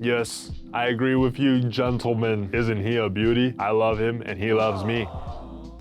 Yes, I agree with you, gentlemen. Isn't he a beauty? I love him and he loves me.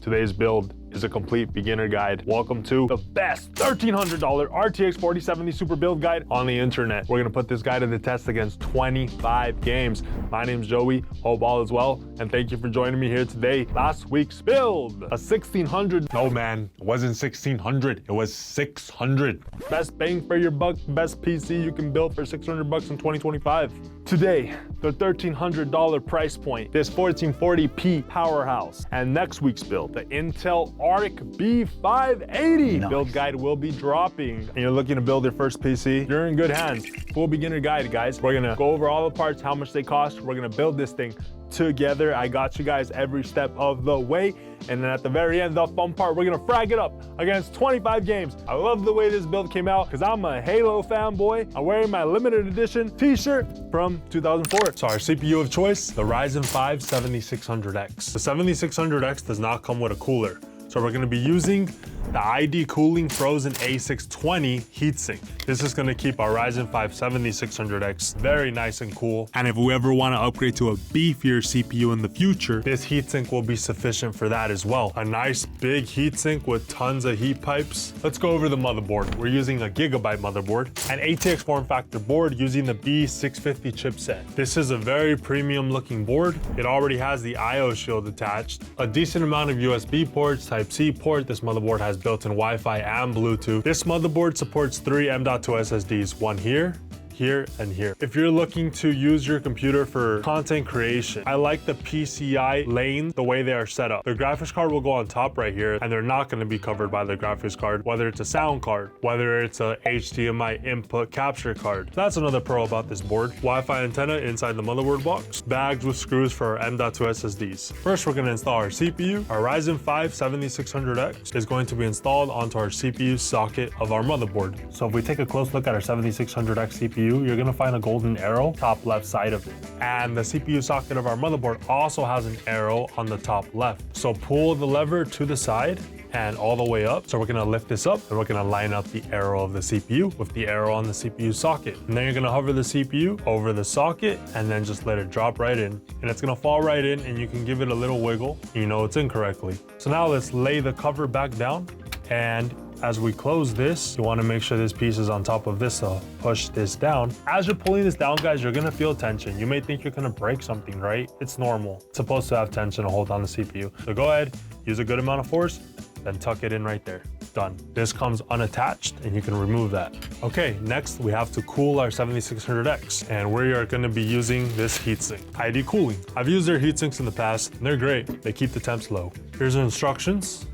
Today's build is a complete beginner guide. Welcome to the best $1,300 RTX 4070 super build guide on the internet. We're gonna put this guy to the test against 25 games. My name's Joey, hope all is well, and thank you for joining me here today. Last week's build, a 1600. No man, it wasn't 1600, it was 600. Best bang for your buck, best PC you can build for 600 bucks in 2025. Today, the $1,300 price point, this 1440p powerhouse. And next week's build, the Intel ARGB 580 build guide will be dropping. And you're looking to build your first PC, you're in good hands. Full beginner guide, guys. We're gonna go over all the parts, how much they cost. We're gonna build this thing together. I got you guys every step of the way. And then at the very end, the fun part, we're gonna frag it up against 25 games. I love the way this build came out because I'm a Halo fanboy. I'm wearing my limited edition t-shirt from 2004. So our CPU of choice, the Ryzen 5 7600X. The 7600X does not come with a cooler. So we're gonna be using the ID Cooling FROZN A620 heatsink. This is gonna keep our Ryzen 5 7600X very nice and cool. And if we ever wanna upgrade to a beefier CPU in the future, this heatsink will be sufficient for that as well. A nice big heatsink with tons of heat pipes. Let's go over the motherboard. We're using a GIGABYTE motherboard, an ATX form factor board using the B650 chipset. This is a very premium looking board. It already has the IO shield attached, a decent amount of USB ports, Type-C port. This motherboard has built-in Wi-Fi and Bluetooth. This motherboard supports 3 M.2 SSDs, one here, and here. If you're looking to use your computer for content creation, I like the PCI lanes, the way they are set up. The graphics card will go on top right here, and they're not gonna be covered by the graphics card, whether it's a sound card, whether it's a HDMI input capture card. That's another pro about this board. Wi-Fi antenna inside the motherboard box, bags with screws for our M.2 SSDs. First, we're gonna install our CPU. Our Ryzen 5 7600X is going to be installed onto our CPU socket of our motherboard. So if we take a close look at our 7600X CPU, you're gonna find a golden arrow top left side of it. And the CPU socket of our motherboard also has an arrow on the top left. So pull the lever to the side and all the way up. So we're gonna lift this up and we're gonna line up the arrow of the CPU with the arrow on the CPU socket. And then you're gonna hover the CPU over the socket and then just let it drop right in. And it's gonna fall right in and you can give it a little wiggle. You know it's in correctly. So now let's lay the cover back down, and as we close this, you wanna make sure this piece is on top of this, so push this down. As you're pulling this down, guys, you're gonna feel tension. You may think you're gonna break something, right? It's normal. It's supposed to have tension to hold on the CPU. So go ahead, use a good amount of force, then tuck it in right there. Done. This comes unattached and you can remove that. Okay, next we have to cool our 7600X, and we are gonna be using this heatsink, ID Cooling. I've used their heatsinks in the past, and they're great. They keep the temps low. Here's the instructions.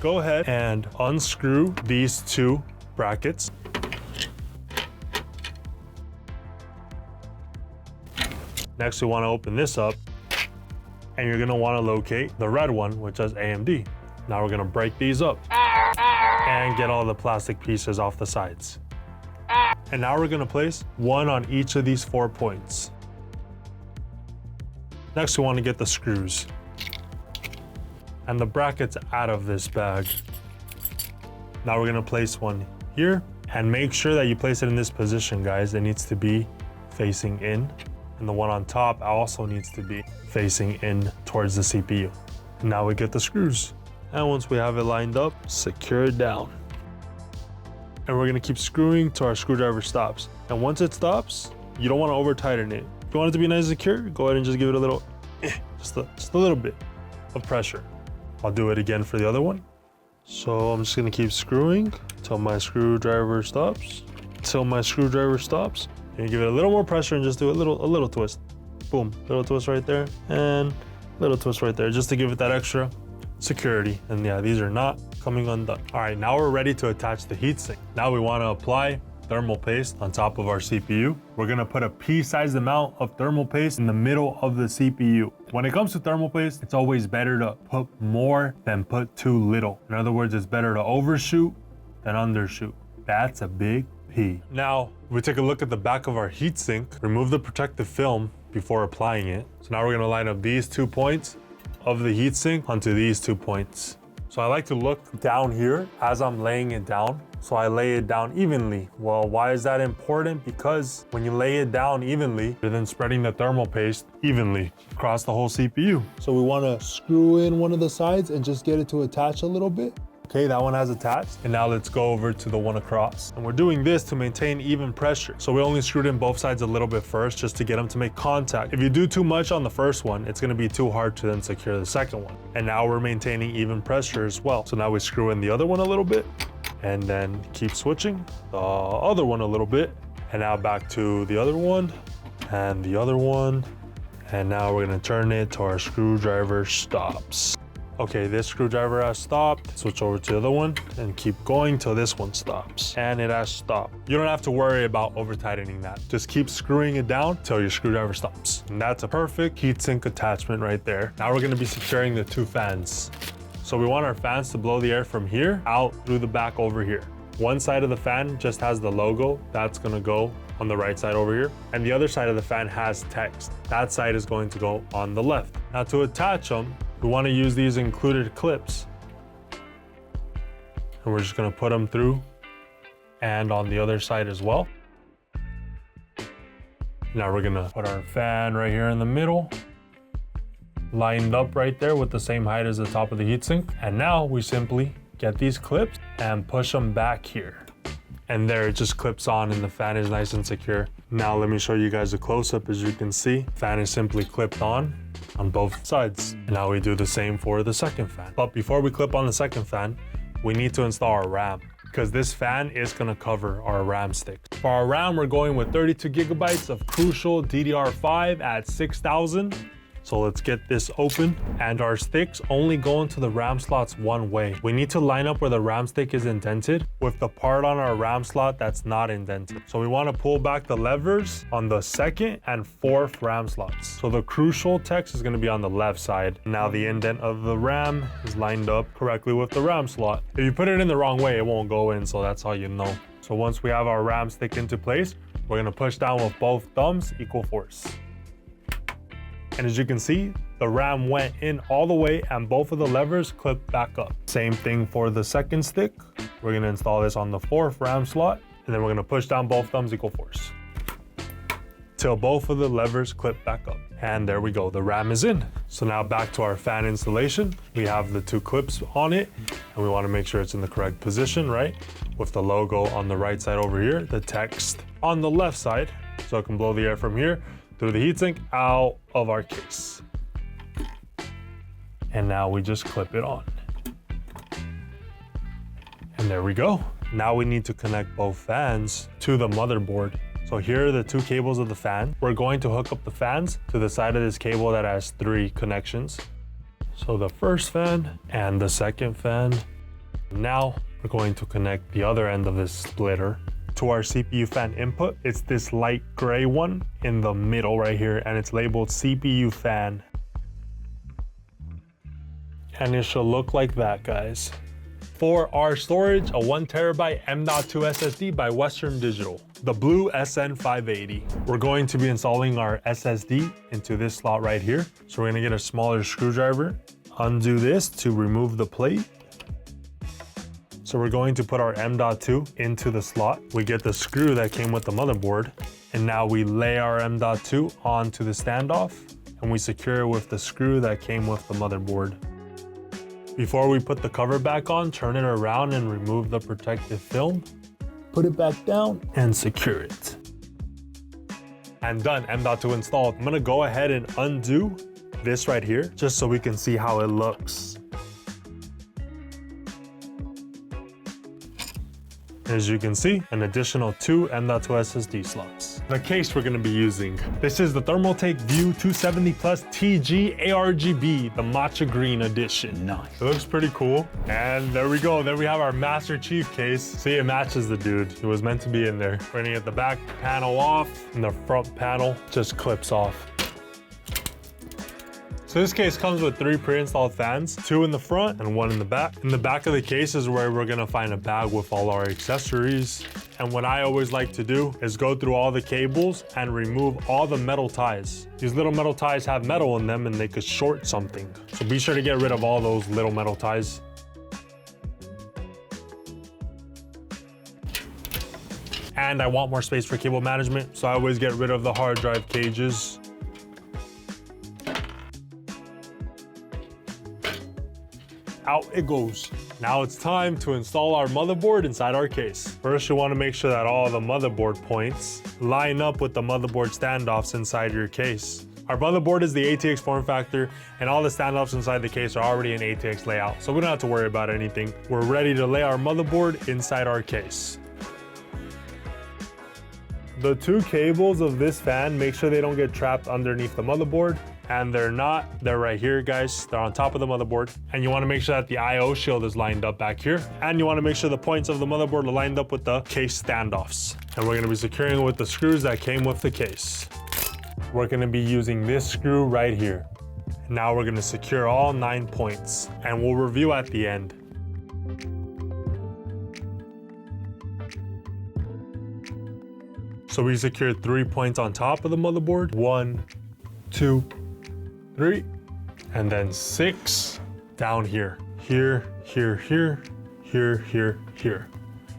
Go ahead and unscrew these two brackets. Next, we want to open this up, and you're going to want to locate the red one, which says AMD. Now we're going to break these up and get all the plastic pieces off the sides. And now we're going to place one on each of these 4 points. Next, we want to get the screws and the brackets out of this bag. Now we're gonna place one here, and make sure that you place it in this position, guys. It needs to be facing in, and the one on top also needs to be facing in towards the CPU. And now we get the screws. And once we have it lined up, secure it down. And we're gonna keep screwing till our screwdriver stops. And once it stops, you don't wanna over tighten it. If you want it to be nice and secure, go ahead and just give it a little, just a little bit of pressure. I'll do it again for the other one. So I'm just gonna keep screwing till my screwdriver stops. And give it a little more pressure and just do a little twist. Boom, little twist right there and little twist right there, just to give it that extra security. And yeah, these are not coming undone. All right, now we're ready to attach the heatsink. Now we wanna apply thermal paste on top of our CPU. We're gonna put a pea-sized amount of thermal paste in the middle of the CPU. When it comes to thermal paste, it's always better to put more than put too little. In other words, it's better to overshoot than undershoot. That's a big P. Now, we take a look at the back of our heatsink, remove the protective film before applying it. So now we're gonna line up these 2 points of the heatsink onto these 2 points. So I like to look down here as I'm laying it down so I lay it down evenly. Well, why is that important? Because when you lay it down evenly, you're then spreading the thermal paste evenly across the whole CPU. So we want to screw in one of the sides and just get it to attach a little bit. Okay, that one has attached. And now let's go over to the one across. And we're doing this to maintain even pressure. So we only screwed in both sides a little bit first just to get them to make contact. If you do too much on the first one, it's gonna be too hard to then secure the second one. And now we're maintaining even pressure as well. So now we screw in the other one a little bit and then keep switching the other one a little bit. And now back to the other one and the other one. And now we're gonna turn it to our screwdriver stops. Okay, this screwdriver has stopped. Switch over to the other one and keep going till this one stops. And it has stopped. You don't have to worry about over tightening that. Just keep screwing it down till your screwdriver stops. And that's a perfect heatsink attachment right there. Now we're gonna be securing the two fans. So we want our fans to blow the air from here out through the back over here. One side of the fan just has the logo. That's gonna go on the right side over here. And the other side of the fan has text. That side is going to go on the left. Now to attach them, we want to use these included clips. And we're just going to put them through and on the other side as well. Now we're going to put our fan right here in the middle, lined up right there with the same height as the top of the heatsink. And now we simply get these clips and push them back here. And there it just clips on and the fan is nice and secure. Now let me show you guys a close-up. As you can see, fan is simply clipped on both sides. And now we do the same for the second fan. But before we clip on the second fan, we need to install our RAM, because this fan is gonna cover our RAM sticks. For our RAM, we're going with 32 gigabytes of crucial DDR5 at 6,000. So let's get this open, and our sticks only go into the RAM slots one way. We need to line up where the RAM stick is indented with the part on our RAM slot that's not indented. So we want to pull back the levers on the second and fourth RAM slots. So the crucial text is going to be on the left side. Now the indent of the RAM is lined up correctly with the RAM slot. If you put it in the wrong way, it won't go in, so that's how you know. So once we have our RAM stick into place, we're going to push down with both thumbs, equal force. And as you can see, the RAM went in all the way and both of the levers clipped back up. Same thing for the second stick. We're gonna install this on the fourth RAM slot, and then we're gonna push down both thumbs, equal force, till both of the levers clip back up. And there we go, the RAM is in. So now back to our fan installation. We have the two clips on it, and we wanna make sure it's in the correct position, right? With the logo on the right side over here, the text on the left side, so it can blow the air from here through the heatsink out of our case. And now we just clip it on. And there we go. Now we need to connect both fans to the motherboard. So here are the two cables of the fan. We're going to hook up the fans to the side of this cable that has 3 connections. So the first fan and the second fan. Now we're going to connect the other end of this splitter to our CPU fan input. It's this light gray one in the middle right here, and it's labeled CPU fan. And it should look like that, guys. For our storage, a 1TB M.2 SSD by Western Digital, the blue SN580. We're going to be installing our SSD into this slot right here. So we're gonna get a smaller screwdriver, undo this to remove the plate. So we're going to put our M.2 into the slot. We get the screw that came with the motherboard, and now we lay our M.2 onto the standoff, and we secure it with the screw that came with the motherboard. Before we put the cover back on, turn it around and remove the protective film. Put it back down and secure it. And done, M.2 installed. I'm gonna go ahead and undo this right here, just so we can see how it looks. As you can see, an additional 2 M.2 SSD slots. The case we're gonna be using. This is the Thermaltake View 270 Plus TG ARGB, the Matcha Green edition. Nice. It looks pretty cool. And there we go. There we have our Master Chief case. See, it matches the dude. It was meant to be in there. We're gonna get the back panel off, and the front panel just clips off. So this case comes with 3 pre-installed fans, 2 in the front and 1 in the back. In the back of the case is where we're gonna find a bag with all our accessories. And what I always like to do is go through all the cables and remove all the metal ties. These little metal ties have metal in them and they could short something. So be sure to get rid of all those little metal ties. and I want more space for cable management, so I always get rid of the hard drive cages. Out it goes. Now it's time to install our motherboard inside our case. First, you want to make sure that all the motherboard points line up with the motherboard standoffs inside your case. Our motherboard is the ATX form factor, and all the standoffs inside the case are already in ATX layout, so we don't have to worry about anything. We're ready to lay our motherboard inside our case. The two cables of this fan, make sure they don't get trapped underneath the motherboard. And they're not, they're right here, guys. They're on top of the motherboard. And you wanna make sure that the IO shield is lined up back here. And you wanna make sure the points of the motherboard are lined up with the case standoffs. And we're gonna be securing it with the screws that came with the case. We're gonna be using this screw right here. Now we're gonna secure all 9 points, and we'll review at the end. So we secured 3 points on top of the motherboard. 1, 2, 3, and then 6 down here. Here, here, here, here, here, here.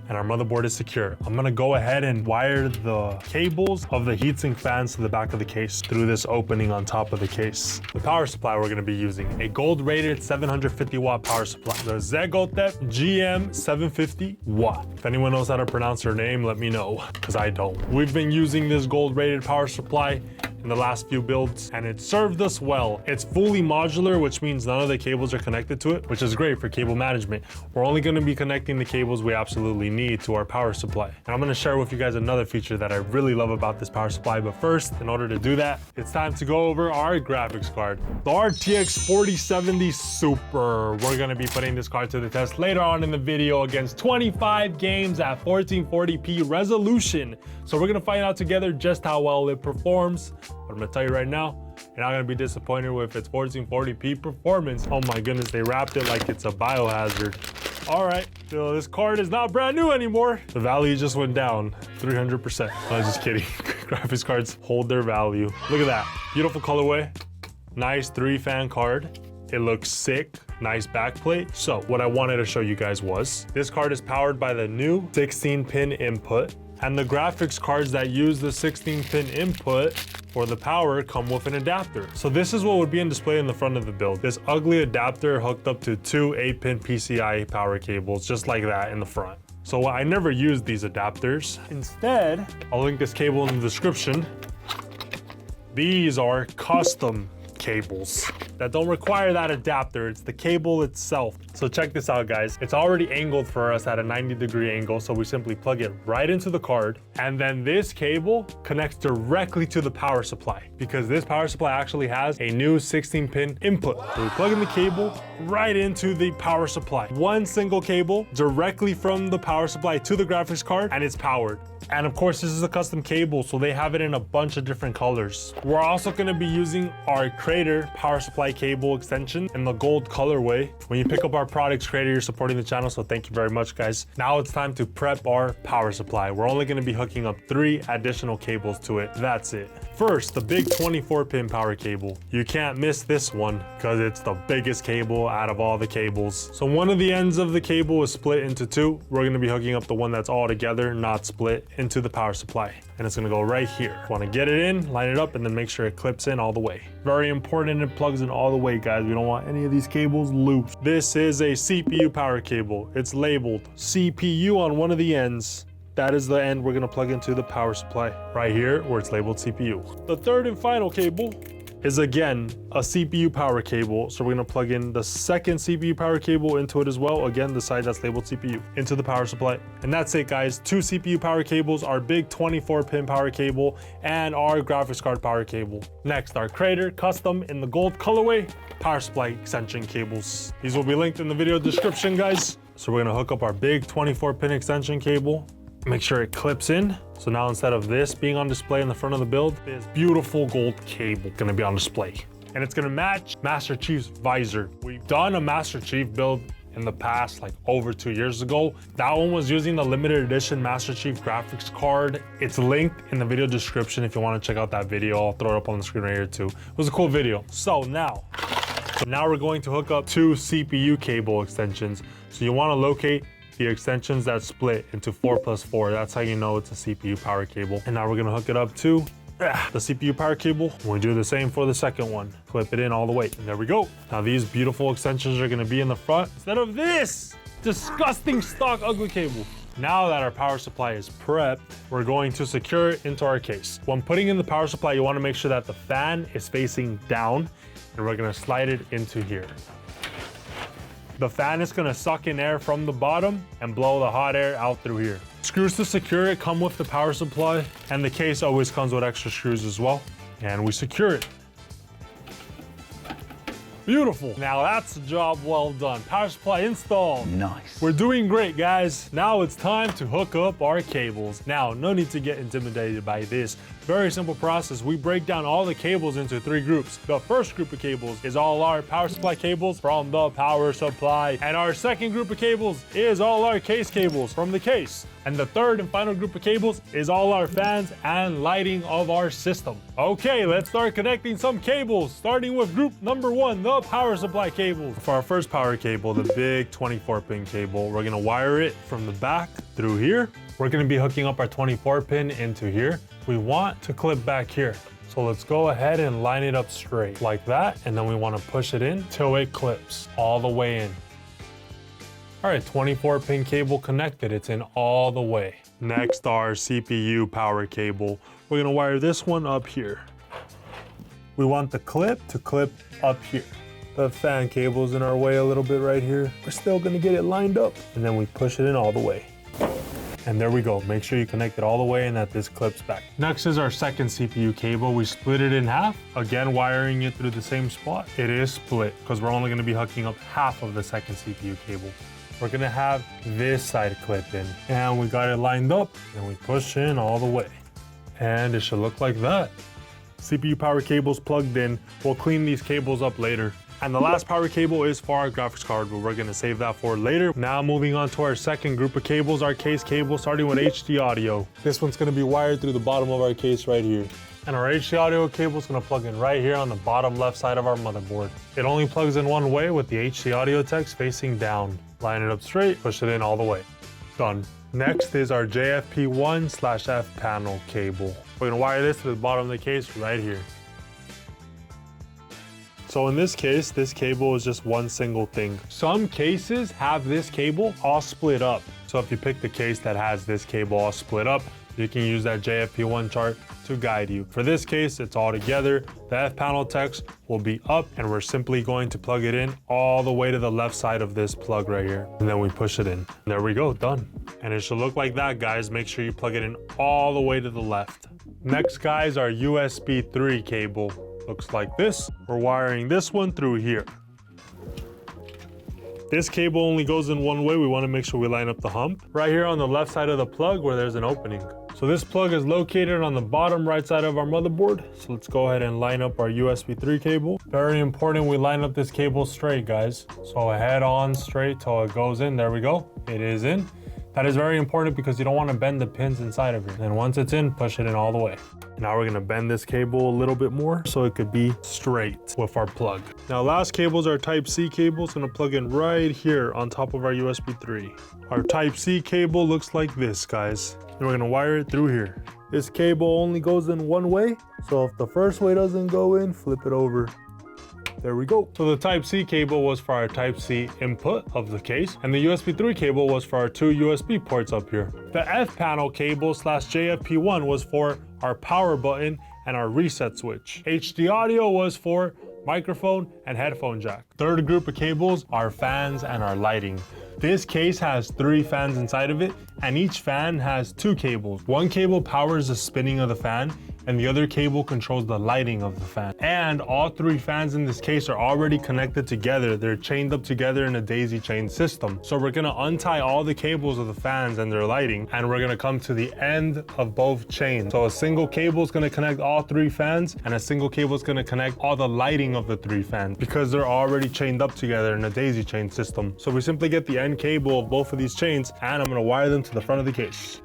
And our motherboard is secure. I'm gonna go ahead and wire the cables of the heatsink fans to the back of the case through this opening on top of the case. The power supply we're gonna be using, a gold rated 750 watt power supply, the Segotep GM 750 watt. If anyone knows how to pronounce her name, let me know, because I don't. We've been using this gold rated power supply in the last few builds, and it served us well. It's fully modular, which means none of the cables are connected to it, which is great for cable management. We're only gonna be connecting the cables we absolutely need to our power supply. And I'm gonna share with you guys another feature that I really love about this power supply, but first, in order to do that, it's time to go over our graphics card. The RTX 4070 Super. We're gonna be putting this card to the test later on in the video against 25 games at 1440p resolution. So we're gonna find out together just how well it performs. But I'm gonna tell you right now, you're not gonna be disappointed with its 1440p performance. Oh my goodness, they wrapped it like it's a biohazard. All right, so this card is not brand new anymore. The value just went down 300%. I was just kidding. Graphics cards hold their value. Look at that, beautiful colorway. Nice 3-fan card. It looks sick, nice backplate. So what I wanted to show you guys was, this card is powered by the new 16-pin input, and the graphics cards that use the 16-pin input for the power come with an adapter. So this is what would be on display in the front of the build. This ugly adapter hooked up to 2 8-pin PCI power cables, just like that in the front. So I never used these adapters. Instead, I'll link this cable in the description. These are custom cables that don't require that adapter. It's the cable itself. So check this out, guys. It's already angled for us at a 90-degree angle, so we simply plug it right into the card, and then this cable connects directly to the power supply, because this power supply actually has a new 16-pin input. So we plug in the cable right into the power supply. One single cable directly from the power supply to the graphics card, and it's powered. And of course, this is a custom cable, so they have it in a bunch of different colors. We're also gonna be using our Crater power supply cable extension in the gold colorway. When you pick up our products, Crater, you're supporting the channel, so thank you very much, guys. Now it's time to prep our power supply. We're only gonna be hooking up 3 additional cables to it. That's it. First, the big 24-pin power cable. You can't miss this one because it's the biggest cable out of all the cables. So one of the ends of the cable is split into 2. We're gonna be hooking up the one that's all together, not split, into the power supply. And it's gonna go right here. You wanna get it in, line it up, and then make sure it clips in all the way. Very important, it plugs in all the way, guys. We don't want any of these cables loose. This is a CPU power cable. It's labeled CPU on one of the ends. That is the end we're gonna plug into the power supply. Right here, where it's labeled CPU. The third and final cable is again a CPU power cable. So we're gonna plug in the second CPU power cable into it as well. Again, the side that's labeled CPU into the power supply. And that's it, guys. 2 CPU power cables, our big 24-pin power cable, and our graphics card power cable. Next, our Crater custom in the gold colorway power supply extension cables. These will be linked in the video description, guys. So we're gonna hook up our big 24-pin extension cable. Make sure it clips in. So now instead of this being on display in the front of the build, this beautiful gold cable gonna be on display. And it's gonna match Master Chief's visor. We've done a Master Chief build in the past, like over 2 years ago. That one was using the limited edition Master Chief graphics card. It's linked in the video description if you wanna check out that video. I'll throw it up on the screen right here too. It was a cool video. So now we're going to hook up 2 CPU cable extensions. So you wanna locate the extensions that split into 4+4. That's how you know it's a CPU power cable. And now we're gonna hook it up to the CPU power cable. We do the same for the second one. Clip it in all the way, and there we go. Now these beautiful extensions are gonna be in the front instead of this disgusting stock ugly cable. Now that our power supply is prepped, we're going to secure it into our case. When putting in the power supply, you wanna make sure that the fan is facing down, and we're gonna slide it into here. The fan is gonna suck in air from the bottom and blow the hot air out through here. Screws to secure it come with the power supply, and the case always comes with extra screws as well. And we secure it. Beautiful. Now that's a job well done. Power supply installed. Nice. We're doing great, guys. Now it's time to hook up our cables. Now, no need to get intimidated by this. Very simple process. We break down all the cables into 3 groups. The first group of cables is all our power supply cables from the power supply. And our second group of cables is all our case cables from the case. And the third and final group of cables is all our fans and lighting of our system. Okay, let's start connecting some cables, starting with group number 1, the power supply cable. For our first power cable, the big 24-pin cable, we're gonna wire it from the back through here. We're gonna be hooking up our 24-pin into here. We want to clip back here. So let's go ahead and line it up straight like that. And then we wanna push it in till it clips all the way in. All right, 24-pin cable connected. It's in all the way. Next, our CPU power cable. We're gonna wire this one up here. We want the clip to clip up here. The fan cable's in our way a little bit right here. We're still gonna get it lined up. And then we push it in all the way. And there we go. Make sure you connect it all the way and that this clips back. Next is our second CPU cable. We split it in half. Again, wiring it through the same spot. It is split because we're only gonna be hooking up half of the second CPU cable. We're gonna have this side clip in. And we got it lined up and we push in all the way. And it should look like that. CPU power cable's plugged in. We'll clean these cables up later. And the last power cable is for our graphics card, but we're gonna save that for later. Now moving on to our second group of cables, our case cable, starting with HD audio. This one's gonna be wired through the bottom of our case right here. And our HD audio cable is gonna plug in right here on the bottom left side of our motherboard. It only plugs in one way with the HD audio text facing down. Line it up straight, push it in all the way. Done. Next is our JFP1/F panel cable. We're gonna wire this to the bottom of the case right here. So in this case, this cable is just one single thing. Some cases have this cable all split up. So if you pick the case that has this cable all split up, you can use that JFP1 chart to guide you. For this case, it's all together. The F panel text will be up and we're simply going to plug it in all the way to the left side of this plug right here. And then we push it in. There we go, done. And it should look like that, guys. Make sure you plug it in all the way to the left. Next, guys, our USB 3 cable. Looks like this. We're wiring this one through here. This cable only goes in one way. We want to make sure we line up the hump right here on the left side of the plug where there's an opening. So this plug is located on the bottom right side of our motherboard. So let's go ahead and line up our USB 3 cable. Very important we line up this cable straight, guys. So head on straight till it goes in. There we go. It is in. That is very important because you don't want to bend the pins inside of it. And once it's in, push it in all the way. Now we're gonna bend this cable a little bit more so it could be straight with our plug. Now last cable is our Type-C cable. It's gonna plug in right here on top of our USB 3. Our Type-C cable looks like this, guys. And we're gonna wire it through here. This cable only goes in one way. So if the first way doesn't go in, flip it over. There we go. So the Type-C cable was for our Type-C input of the case, and the USB 3 cable was for our 2 USB ports up here. The F panel cable slash JFP1 was for our power button and our reset switch. HD audio was for microphone and headphone jack. Third group of cables are fans and our lighting. This case has 3 fans inside of it, and each fan has 2 cables. One cable powers the spinning of the fan, and the other cable controls the lighting of the fan. And all 3 fans in this case are already connected together. They're chained up together in a daisy chain system. So we're gonna untie all the cables of the fans and their lighting, and we're gonna come to the end of both chains. So a single cable is gonna connect all 3 fans, and a single cable is gonna connect all the lighting of the 3 fans because they're already chained up together in a daisy chain system. So we simply get the end cable of both of these chains, and I'm gonna wire them to the front of the case.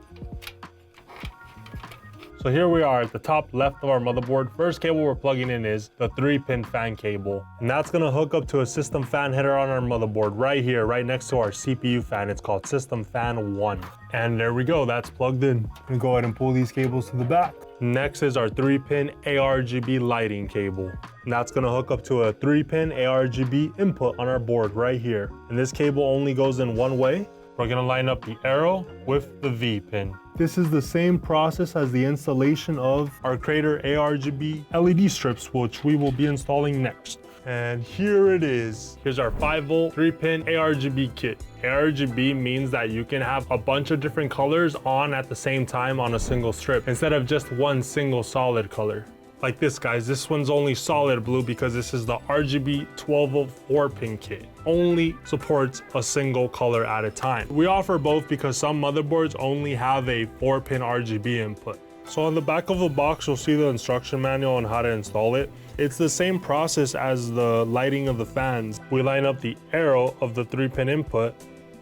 So here we are at the top left of our motherboard. First cable we're plugging in is the 3-pin fan cable. And that's gonna hook up to a system fan header on our motherboard right here, right next to our CPU fan. It's called System Fan 1. And there we go, that's plugged in. I'm gonna go ahead and pull these cables to the back. Next is our 3-pin ARGB lighting cable. And that's gonna hook up to a 3-pin ARGB input on our board right here. And this cable only goes in one way. We're gonna line up the arrow with the V pin. This is the same process as the installation of our Crater ARGB LED strips, which we will be installing next. And here it is. Here's our 5-volt 3-pin ARGB kit. ARGB means that you can have a bunch of different colors on at the same time on a single strip, instead of just one single solid color. Like this, guys, this one's only solid blue because this is the RGB 12-volt 4-pin kit. Only supports a single color at a time. We offer both because some motherboards only have a 4-pin RGB input. So on the back of the box, you'll see the instruction manual on how to install it. It's the same process as the lighting of the fans. We line up the arrow of the 3-pin input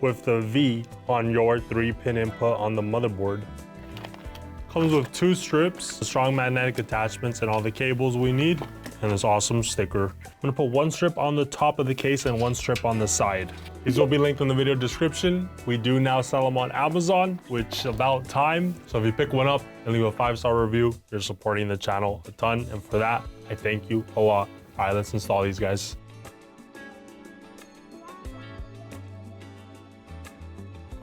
with the V on your 3-pin input on the motherboard. Comes with 2 strips, strong magnetic attachments, and all the cables we need, and this awesome sticker. I'm gonna put 1 strip on the top of the case and 1 strip on the side. These will be linked in the video description. We do now sell them on Amazon, which about time. So if you pick one up and leave a 5-star review, you're supporting the channel a ton, and for that, I thank you a lot. All right, let's install these guys.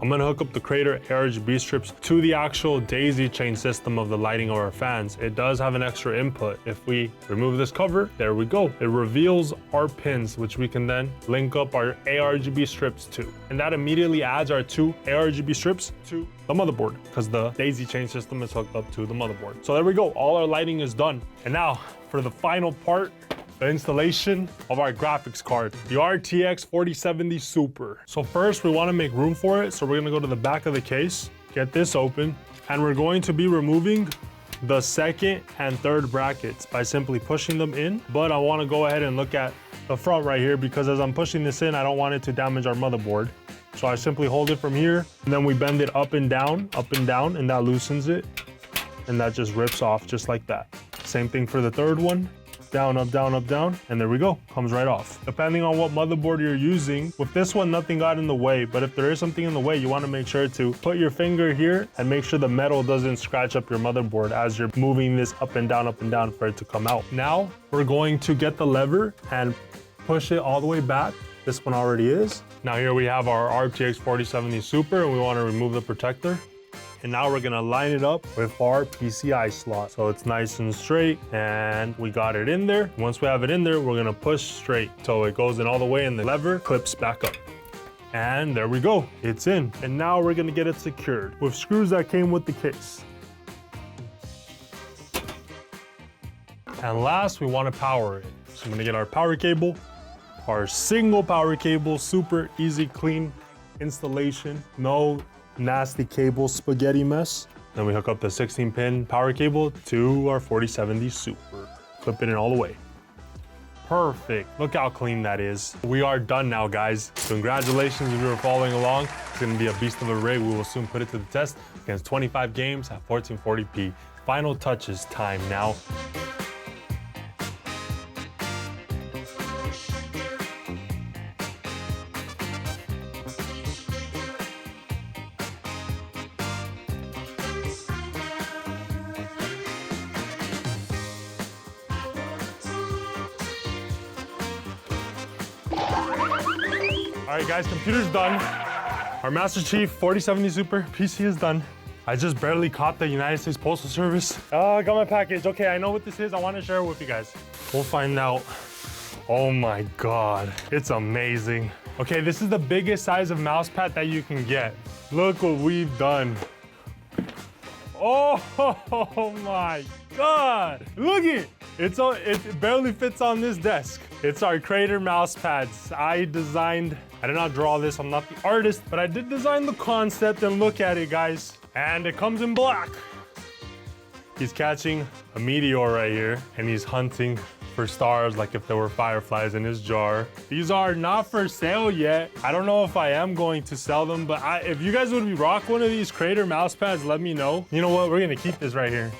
I'm gonna hook up the Crater ARGB strips to the actual daisy chain system of the lighting of our fans. It does have an extra input. If we remove this cover, there we go. It reveals our pins, which we can then link up our ARGB strips to. And that immediately adds our 2 ARGB strips to the motherboard because the daisy chain system is hooked up to the motherboard. So there we go, all our lighting is done. And now for the final part, the installation of our graphics card, the RTX 4070 Super. So first we want to make room for it. So we're going to go to the back of the case, get this open, and we're going to be removing the 2nd and 3rd brackets by simply pushing them in. But I want to go ahead and look at the front right here because as I'm pushing this in, I don't want it to damage our motherboard. So I simply hold it from here and then we bend it up and down, and that loosens it. And that just rips off just like that. Same thing for the 3rd one. Down, up, down, up, down, and there we go, comes right off. Depending on what motherboard you're using, with this one, nothing got in the way, but if there is something in the way, you wanna make sure to put your finger here and make sure the metal doesn't scratch up your motherboard as you're moving this up and down for it to come out. Now, we're going to get the lever and push it all the way back. This one already is. Now here we have our RTX 4070 Super, and we wanna remove the protector. And now we're gonna line it up with our PCI slot. So it's nice and straight, and we got it in there. Once we have it in there, we're gonna push straight. So it goes in all the way and the lever clips back up. And there we go, it's in. And now we're gonna get it secured with screws that came with the case. And last, we wanna power it. So I'm gonna get our power cable, our single power cable, super easy, clean installation. No nasty cable spaghetti mess. Then we hook up the 16-pin power cable to our 4070 Super. Clip it in all the way. Perfect. Look how clean that is. We are done now, guys. Congratulations if you were following along. It's gonna be a beast of a rig. We will soon put it to the test against 25 games at 1440p. Final touches time now. All right, guys, computer's done. Our Master Chief 4070 Super PC is done. I just barely caught the United States Postal Service. Oh, I got my package. Okay, I know what this is. I want to share it with you guys. We'll find out. Oh my God, it's amazing. Okay, this is the biggest size of mouse pad that you can get. Look what we've done. Oh my God, look it. It barely fits on this desk. It's our Crater mouse pads. I did not draw this, I'm not the artist, but I did design the concept, and look at it, guys. And it comes in black. He's catching a meteor right here, and he's hunting for stars, like if there were fireflies in his jar. These are not for sale yet. I don't know if I am going to sell them, but if you guys would rock one of these Crater mouse pads, let me know. You know what? We're gonna keep this right here.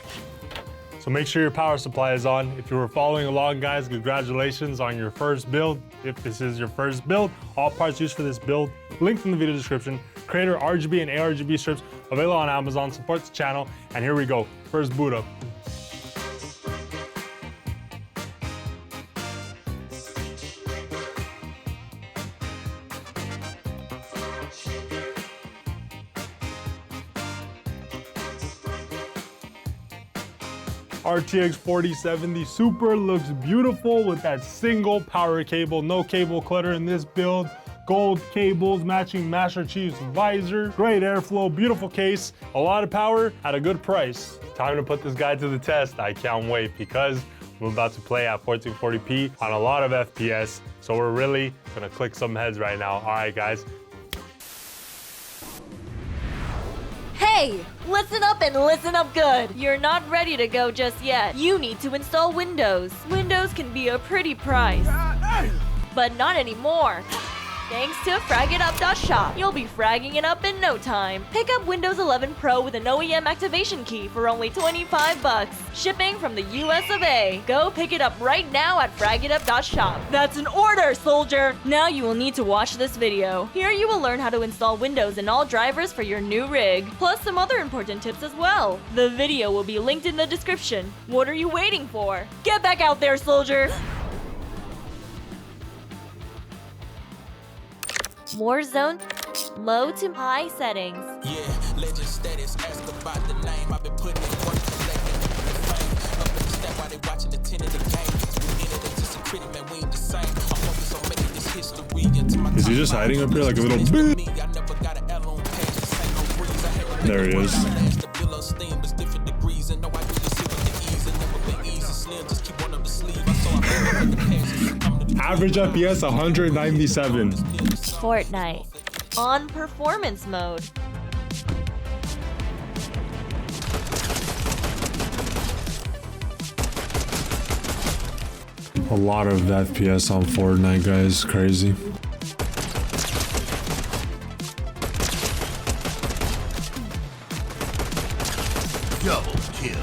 So make sure your power supply is on. If you were following along, guys, congratulations on your first build. If this is your first build, all parts used for this build, linked in the video description. Crater RGB and ARGB strips available on Amazon. Support the channel. And here we go. First boot up. RTX 4070 Super looks beautiful with that single power cable, no cable clutter in this build. Gold cables matching Master Chief's visor, great airflow, beautiful case, a lot of power at a good price. Time to put this guy to the test. I can't wait because we're about to play at 1440p on a lot of FPS. So we're really gonna click some heads right now. All right, guys. Hey, listen up and listen up good. You're not ready to go just yet. You need to install Windows. Windows can be a pretty price, but not anymore. Thanks to FragItUp.shop, you'll be fragging it up in no time. Pick up Windows 11 Pro with an OEM activation key for only 25 bucks. Shipping from the US of A. Go pick it up right now at FragItUp.shop. That's an order, soldier! Now you will need to watch this video. Here you will learn how to install Windows and all drivers for your new rig, plus some other important tips as well. The video will be linked in the description. What are you waiting for? Get back out there, soldier! WARZONE, low to high settings. Yeah, legend status, ask about the name. I've been putting in work collecting fame. Up in the stat while they watching the 10 of the game. We in it just a critic, man, we ain't the same. I'm focused on making this history into my. Is he just hiding up here like a little bit? There he is. Average FPS 197. FORTNITE, on performance mode. A lot of FPS on Fortnite, guys. Crazy. Double kill.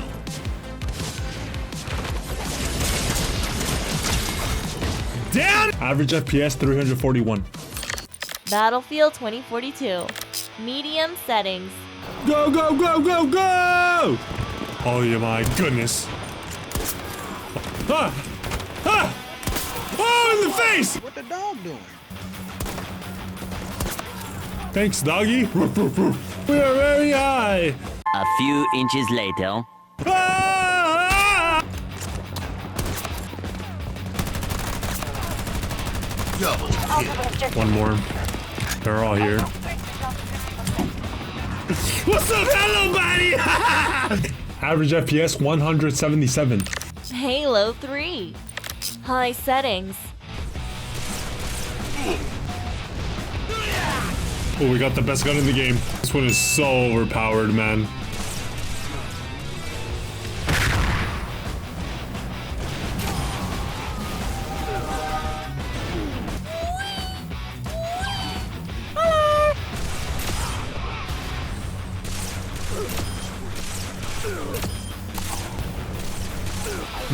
Down! Average FPS 341. Battlefield 2042, medium settings. Go, go, go, go, go! Oh, yeah, my goodness. Ah! Ah! Oh, in the face! What the dog doing? Thanks, doggy. We are very high. A few inches later. Ah! Double kill. One more. They're all here. What's up, hello, buddy? Average FPS 177. Halo 3, high settings. Oh, we got the best gun in the game. This one is so overpowered, man.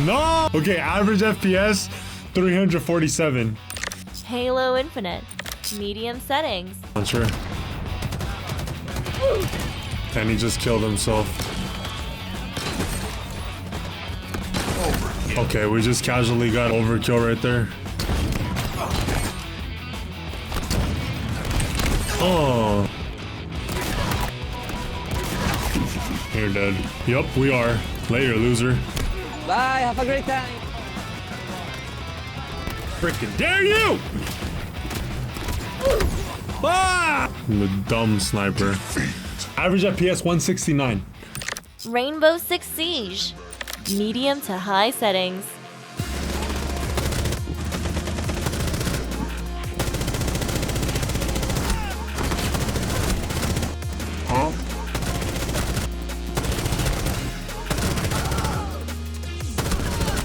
No! Okay, average FPS 347. Halo Infinite, medium settings. Sure. And he just killed himself. Overkill. Okay, we just casually got overkill right there. Oh. You're dead. Yup, we are. Later, loser. Bye, have a great time. Freaking dare you! Ah! The dumb sniper. Average FPS 169. Rainbow Six Siege, medium to high settings. Huh?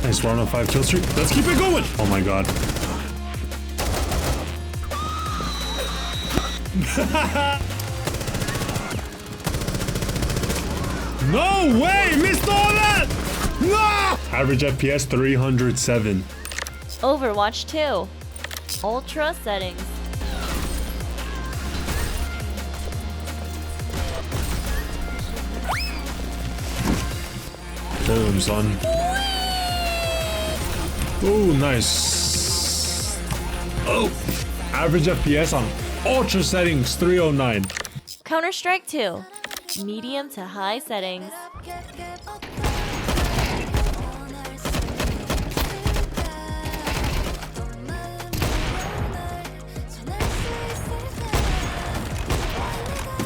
Nice, we're on a 5 kill streak. Let's keep it going. Oh my god. No way! Missed all that! No! Average FPS 307. Overwatch 2. Ultra settings. Boom, son. Oh, nice. Oh! Average FPS on ultra settings 309. Counter-Strike 2. Medium to high settings.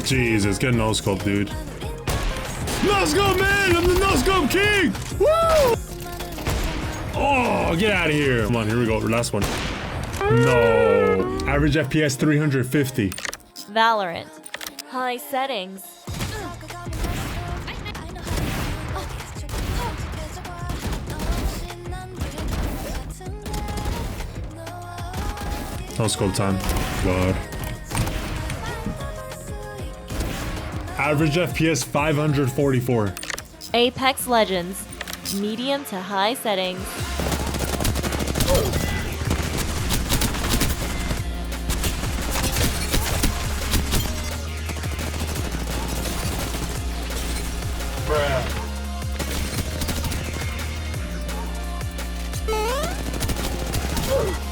Jesus, get no scope, dude. No scope, man! I'm the no scope king! Woo! Oh, get out of here. Come on, here we go. Last one. No. Average FPS 350. Valorant. High settings. No scope time. God. Average FPS 544. Apex Legends. Medium to high settings.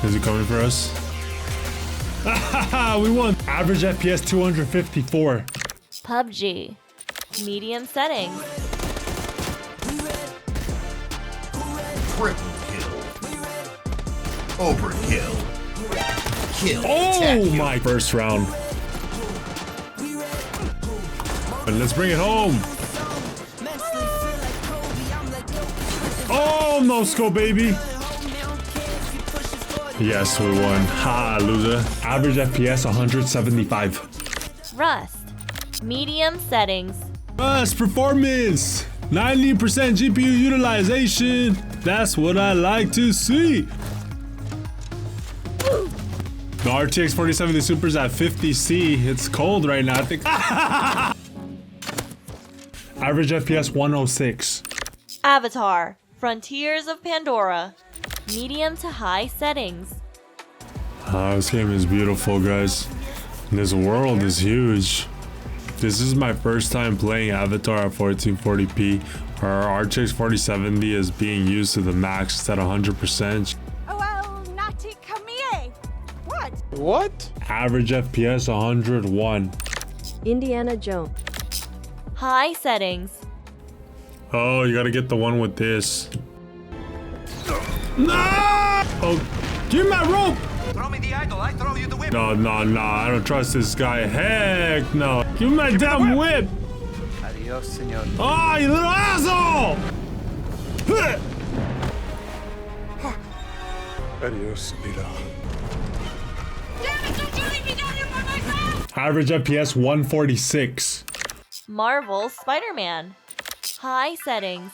Is he coming for us? We won. Average FPS 254. PUBG. Medium settings. Triple kill. Overkill. Kill. Oh my first round. And let's bring it home. Oh, no scope, baby. Yes, we won. Ha, loser. Average FPS 175. Rust. Medium settings. Rust performance. 90% GPU utilization. That's what I like to see. The RTX 4070 Super's at 50C. It's cold right now, I think. Average FPS 106. Avatar. Frontiers of Pandora. Medium to high settings. This game is beautiful, guys. This world is huge. This is my first time playing Avatar at 1440p. Our RTX 4070 is being used to the max. It's at 100%. Oh, well, Natty, come here. What? What? Average FPS 101. Indiana Jones. High settings. Oh, you gotta get the one with this. No! Oh, give me my rope! Throw me the idol, I throw you the whip. No, I don't trust this guy. Heck no. Give me my damn whip! Adios, senor. Oh, you little asshole! Adios, Nita. Average FPS 146. Marvel Spider-Man. High settings.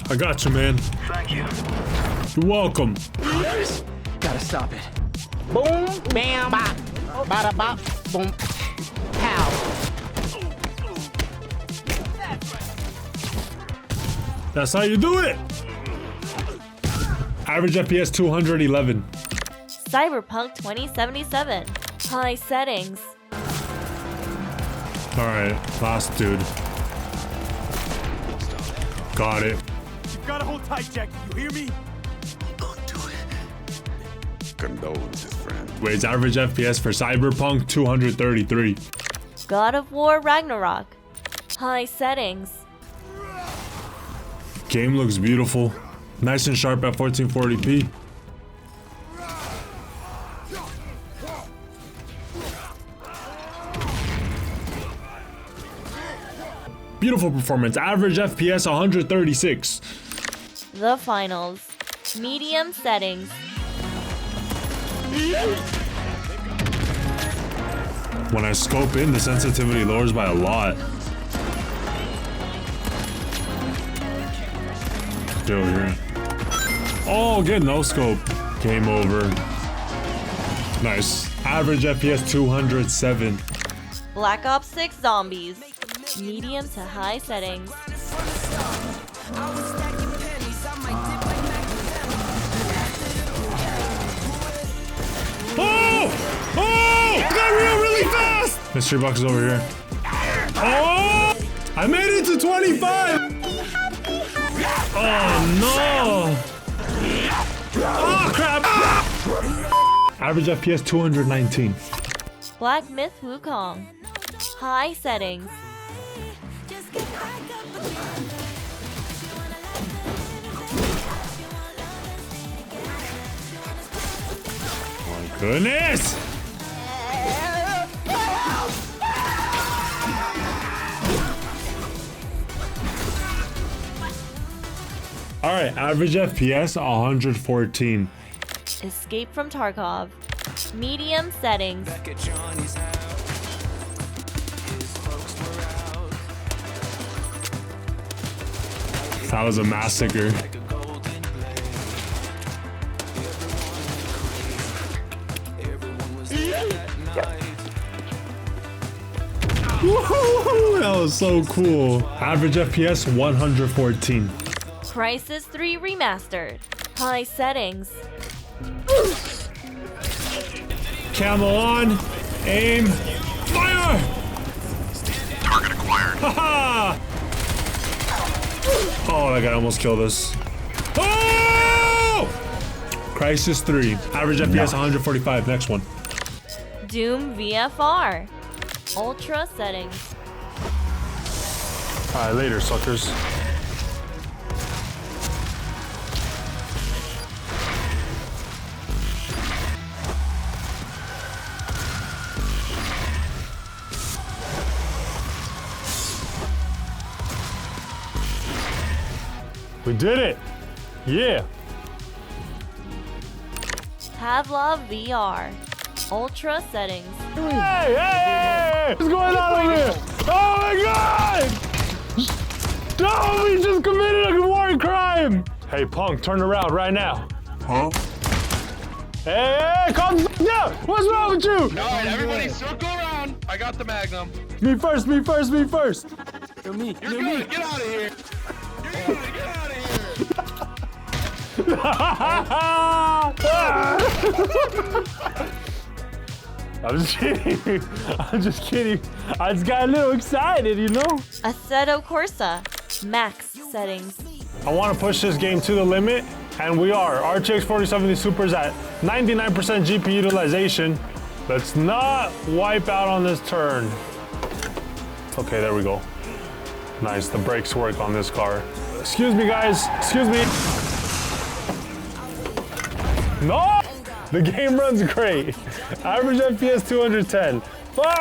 I got you, man. Thank you. You're welcome. Gotta stop it. Boom, bam, bop. Bada bop, boom. Pow. That's how you do it. Average FPS 211. Cyberpunk 2077. High settings. All right, last dude. Got it. Gotta hold tight, Jack. You hear me? Don't do it. Condolences, friend. Wait, it's average FPS for Cyberpunk 233. God of War Ragnarok. High settings. Game looks beautiful. Nice and sharp at 1440p. Beautiful performance. Average FPS 136. The finals. Medium settings. When I scope in, the sensitivity lowers by a lot. build here. Oh, good no scope. Game over. Nice. Average FPS 207. Black Ops 6 Zombies. Medium to high settings. Oh! Oh! I got real really fast! Mystery box is over here. Oh! I made it to 25! Oh no! Oh crap! Average FPS 219. Black Myth Wukong. High settings. My goodness! All right, average FPS 114. Escape from Tarkov. Medium settings. That was a massacre. Woohoo! That was so cool. Average FPS 114. CRYSIS 3 Remastered. High settings. Camel on. Aim. Fire! Target acquired. Haha! Oh, that guy almost killed us. Oh! CRYSIS 3. Average FPS 145. Next one. Doom VFR. Ultra settings. Alright, later, suckers. We did it! Yeah! PAVLOV VR. Ultra settings. Hey, hey, hey! What's going on over here? Oh my god! No, we just committed a war crime! Hey, punk, turn around right now. Huh? Hey, calm down! What's wrong with you? Alright, everybody circle around. I got the Magnum. Me first, me first, me first! You're good. Get out of here. You're good. Get out of here. I'm just kidding. I'm just kidding. I just got a little excited, you know? ASSETTO CORSA. Max settings. I want to push this game to the limit, and we are. RTX 4070 Super's at 99% GPU utilization. Let's not wipe out on this turn. Okay, there we go. Nice, the brakes work on this car. Excuse me, guys. Excuse me. No! The game runs great. Average FPS 210.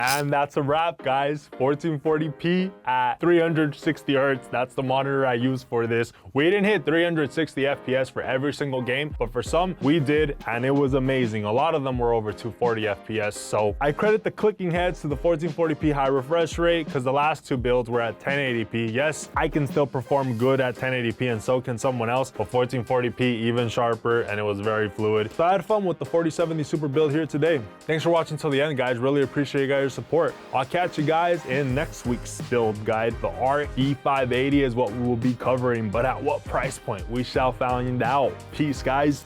And that's a wrap, guys. 1440p at 360 hertz. That's the monitor I use for this. We didn't hit 360 FPS for every single game, but for some we did, and it was amazing. A lot of them were over 240 FPS. So I credit the clicking heads to the 1440p high refresh rate, because the last two builds were at 1080p. Yes, I can still perform good at 1080p, and so can someone else, but 1440p even sharper, and it was very fluid. So I had fun with the 4070 Super build here today. Thanks for watching till the end, guys. Really appreciate you guys' support. I'll catch you guys in next week's build guide. The RE580 is what we will be covering, but at what price point? We shall find out. Peace, guys.